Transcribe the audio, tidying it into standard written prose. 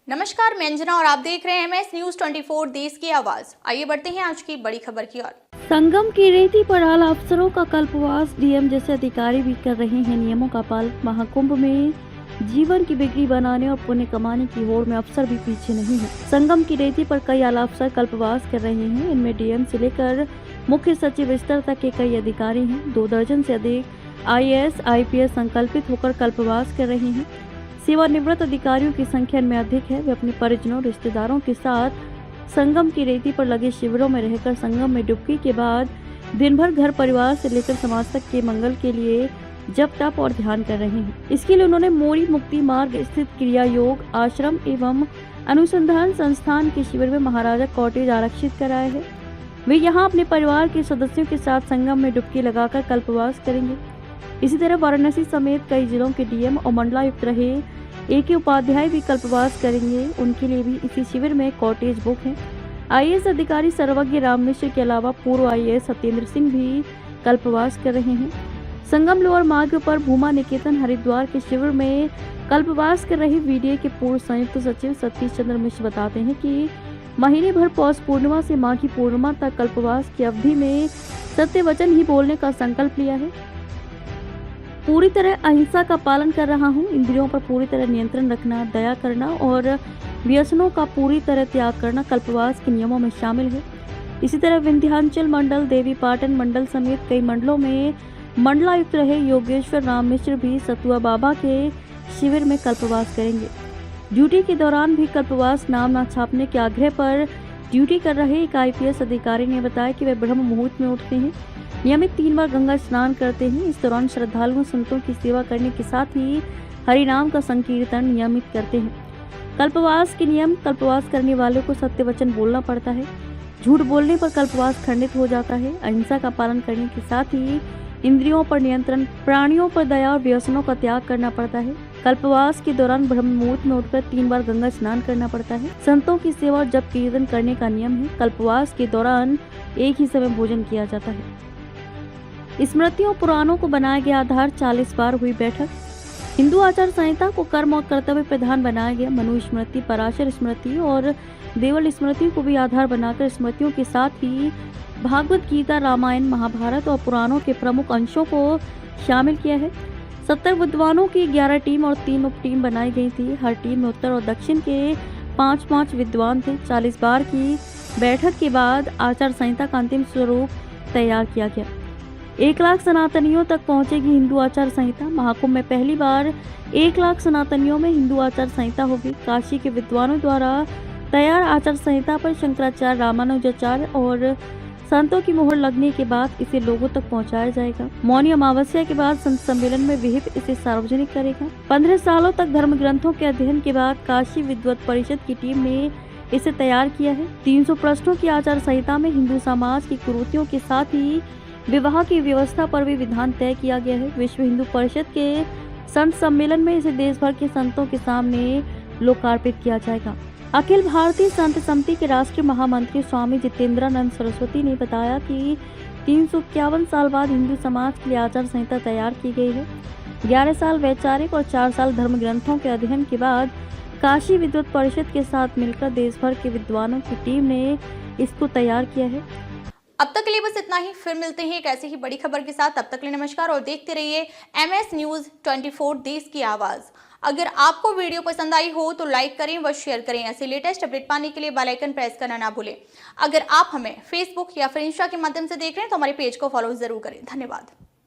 नमस्कार, मैं अंजना और आप देख रहे हैं MS न्यूज 24 देश की आवाज। आइए बढ़ते हैं आज की बड़ी खबर की ओर। संगम की रेती पर आला अफसरों का कल्पवास, डीएम जैसे अधिकारी भी कर रहे हैं नियमों का पालन। महाकुंभ में जीवन की बिगड़ी बनाने और पुण्य कमाने की होड़ में अफसर भी पीछे नहीं है। संगम की रेती पर कई आला अफसर कल्पवास कर रहे हैं। इनमें डीएम से लेकर मुख्य सचिव स्तर तक के कई अधिकारी हैं। 2 दर्जन से अधिक IAS IPS संकल्पित होकर कल्पवास कर रहे हैं। सेवानिवृत्त अधिकारियों की संख्या इनमें अधिक है। वे अपने परिजनों रिश्तेदारों के साथ संगम की रेती पर लगे शिविरों में रहकर संगम में डुबकी के बाद दिन भर घर परिवार से लेकर समाज तक के मंगल के लिए जप तप और ध्यान कर रहे हैं। इसके लिए उन्होंने मोरी मुक्ति मार्ग स्थित क्रिया योग आश्रम एवं अनुसंधान संस्थान के शिविर में महाराजा कॉटेज आरक्षित कराया है। वे यहाँ अपने परिवार के सदस्यों के साथ संगम में डुबकी लगाकर कल्पवास करेंगे। इसी तरह वाराणसी समेत कई जिलों के डीएम और मंडलायुक्त रहे AK उपाध्याय भी कल्पवास करेंगे। उनके लिए भी इसी शिविर में कॉटेज बुक है। IAS अधिकारी सर्वज्ञ राम मिश्र के अलावा पूर्व IAS सत्येंद्र सिंह भी कल्पवास कर रहे हैं। संगम लोअर मार्ग पर भूमा निकेतन हरिद्वार के शिविर में कल्पवास कर रहे VDA के पूर्व संयुक्त सचिव सतीश चंद्र मिश्र बताते हैं कि महीने भर पौष पूर्णिमा से माघी पूर्णिमा तक कल्पवास की अवधि में सत्य वचन ही बोलने का संकल्प लिया है। पूरी तरह अहिंसा का पालन कर रहा हूँ। इंद्रियों पर पूरी तरह नियंत्रण रखना, दया करना और व्यसनों का पूरी तरह त्याग करना कल्पवास के नियमों में शामिल है। इसी तरह विंध्याचल मंडल, देवी पाटन मंडल समेत कई मंडलों में मंडलायुक्त रहे योगेश्वर राम मिश्र भी सतुआ बाबा के शिविर में कल्पवास करेंगे। ड्यूटी के दौरान भी कल्पवास नाम न छापने के आग्रह पर ड्यूटी कर रहे एक IPS अधिकारी ने बताया कि वे ब्रह्म मुहूर्त में उठते हैं, नियमित 3 बार गंगा स्नान करते हैं। इस दौरान श्रद्धालुओं संतों की सेवा करने के साथ ही हरिनाम का संकीर्तन नियमित करते हैं। कल्पवास के नियम: कल्पवास करने वालों को सत्य वचन बोलना पड़ता है। झूठ बोलने पर कल्पवास खंडित हो जाता है। अहिंसा का पालन करने के साथ ही इंद्रियों पर नियंत्रण, प्राणियों पर दया और व्यसनों का त्याग करना पड़ता है। कल्पवास के दौरान ब्रह्म मुहूर्त में उठकर 3 बार गंगा स्नान करना पड़ता है। संतों की सेवा और जप कीर्तन करने का नियम है। कल्पवास के दौरान एक ही समय भोजन किया जाता है। स्मृतियों पुराणों को बनाया गया आधार, 40 बार हुई बैठक। हिंदू आचार संहिता को कर्म और कर्तव्य प्रधान बनाया गया। मनु स्मृति, पराशर स्मृति और देवल स्मृति को भी आधार बनाकर स्मृतियों के साथ ही भागवत गीता, रामायण, महाभारत और पुराणों के प्रमुख अंशों को शामिल किया है। 70 विद्वानों की 11 टीम और 3 उप टीम बनाई गई थी। हर टीम में उत्तर और दक्षिण के 5-5 विद्वान थे। 40 बार की बैठक के बाद आचार संहिता का अंतिम स्वरूप तैयार किया गया। 1 लाख सनातनियों तक पहुंचेगी हिंदू आचार संहिता। महाकुंभ में पहली बार 1 लाख सनातनियों में हिंदू आचार संहिता होगी। काशी के विद्वानों द्वारा तैयार आचार संहिता पर शंकराचार्य, रामानुजाचार्य और संतों की मोहर लगने के बाद इसे लोगों तक पहुंचाया जाएगा। मौनी अमावस्या के बाद संत सम्मेलन में विहिप इसे सार्वजनिक करेगा। 15 सालों तक धर्म ग्रंथों के अध्ययन के बाद काशी विद्वत परिषद की टीम ने इसे तैयार किया है। 300 प्रश्नों की आचार संहिता में हिंदू समाज की कुरीतियों के साथ ही विवाह की व्यवस्था पर भी विधान तय किया गया है। विश्व हिंदू परिषद के संत सम्मेलन में इसे देश भर के संतों के सामने लोकार्पित किया जाएगा। अखिल भारतीय संत समिति के राष्ट्रीय महामंत्री स्वामी जितेंद्रानंद सरस्वती ने बताया कि 351 साल बाद हिंदू समाज के लिए आचार संहिता तैयार की गई है। 11 साल वैचारिक और 4 साल धर्म ग्रंथों के अध्ययन के बाद काशी विद्वत परिषद के साथ मिलकर देश भर के विद्वानों की टीम ने इसको तैयार किया है। अब तक के लिए बस इतना ही। फिर मिलते हैं एक ऐसी ही बड़ी खबर के साथ। तब तक के लिए नमस्कार और देखते रहिए MS न्यूज 24 देश की आवाज। अगर आपको वीडियो पसंद आई हो तो लाइक करें व शेयर करें। ऐसे लेटेस्ट अपडेट पाने के लिए बेल आइकन प्रेस करना ना भूलें। अगर आप हमें फेसबुक या फिर इंस्टा के माध्यम से देख रहे हैं तो हमारे पेज को फॉलो जरूर करें। धन्यवाद।